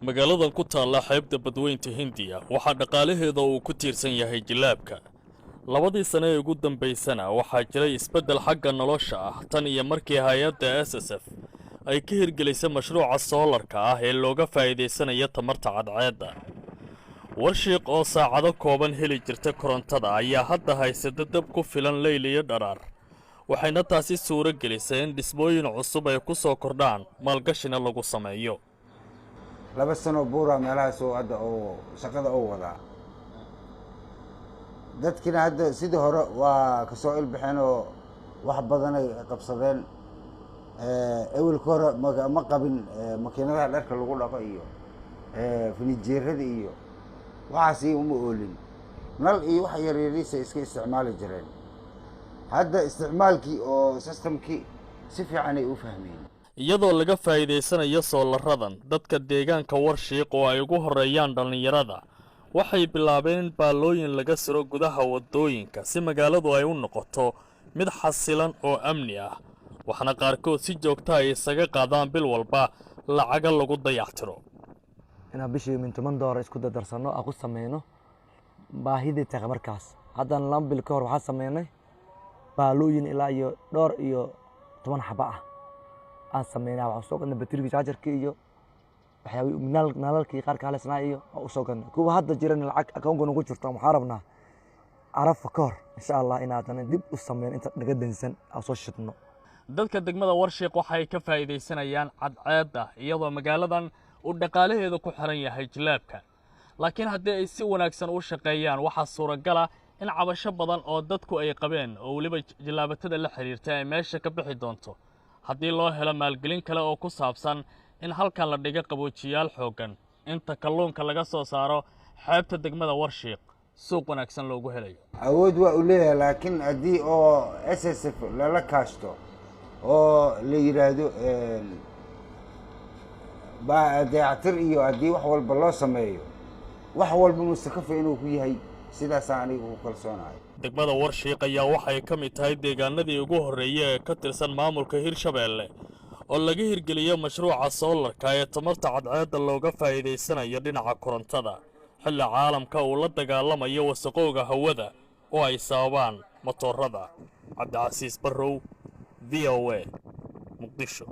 magaaladan ku taalla xeebta badweynta Hindiya waxaa dhaqaalaheeda uu ku tiirsan yahay jilaabka. labadii sano ee ugu dambeysana waxaa jiray isbeddel xagga nolosha ah tan iyo markii hay'adda SSF ay ka hirgelisay mashruuca soolarka ah ee looga faa'iideysanayo tamarta cadceedda. warshiiq oo saacado kooban heli jirta korontada ayaa hadda haysata dab ku filan leyl iyo dharaar, waxayna taasi suuro gelisay in dhismooyin cusub ay ku soo kordhaan maalgashina lagu sameeyo. 2 sano buura meelahaas oo hadda oo shaqada oo wada dadkina hadda sidii hore waa ka soo ilbixeen oo wax badan ay qabsadeen awalka hore ma qabin makiinadaha dharka lagu dhaqo iyo finijeerada iyo waxaasi uma oolin nal iyo wax yaryariisa iska isticmaali jireen. hadda isticmaalkii oo systemkii si fiican ay u fahmeen iyadoo laga faa'iideysanayo soolaradan dadka deegaanka warshiiq oo ay ugu horeeyaan dhalinyarada waxay bilaabeen in baalooyin laga siro gudaha wadooyinka si magaaladu ay u noqoto mid xasilan oo amni ah, waxna qaarkood si joogto ah isaga qaadaan bil walba lacaga lagu dayactiro. inaan bishii min $10 isku dadarsano aan ku sameeyno baahida taga markaas. haddana 2 bil ka hor waxaan sameynay baalooyin ilaa iyo dhowr iyo 10 xaba ah aan sameynaa. waxaan soo gadnay bateriga chargerka iyo waxyaabo nalalkii qaar kale sanaa iyo oo soo gadnay kuwa hadda jiran lacag akoonka ugu jirto waxaan rabnaa arafa ka hor insha Allah inaan dib u sameeyno inta naga dansan aan soo shidno. dadka degmada warshiiq waxay ka faa'iideysanayaan cadceedda iyadoo magaaladan uu dhaqaalaheeda ku xiran yahay jilaabka, laakiin haddii ay si wanaagsan u shaqeeyaan waxaa suuragal ah in cabasho badan oo dadku ay qabeen oo waliba jilaabatada la xiriirta ay meesha ka bixi doonto haddii loo helo maalgelin kale oo ku saabsan in halkan la dhigo qaboojiyaal xooggan inta kalluunka laga soo saaro xeebta degmada warshiiq suuq wanaagsan loogu helayo. awood waa u leeyahay laakiin haddii oo SSF lala kaashto oo la yiraahdo dayactir iyo haddii wax walba loo sameeyo wax walba mustaqbal inuu ku yahay sidaas anigu ku kalsoonahay. degmada warshiiq ayaa waxay ka mid tahay deegaanadii ugu horeeyay ee ka tirsan maamulka Hirshabeelle oo laga hirgeliyay mashruuca soolarka ee tamarta cadceedda looga faa'iideysanayo dhinaca korontada xilli caalamka uu la dagaalamayo wasaqowga hawada oo ay sababaan matoorada. Cabdicasiis Barrow, VOA, Muqdisho.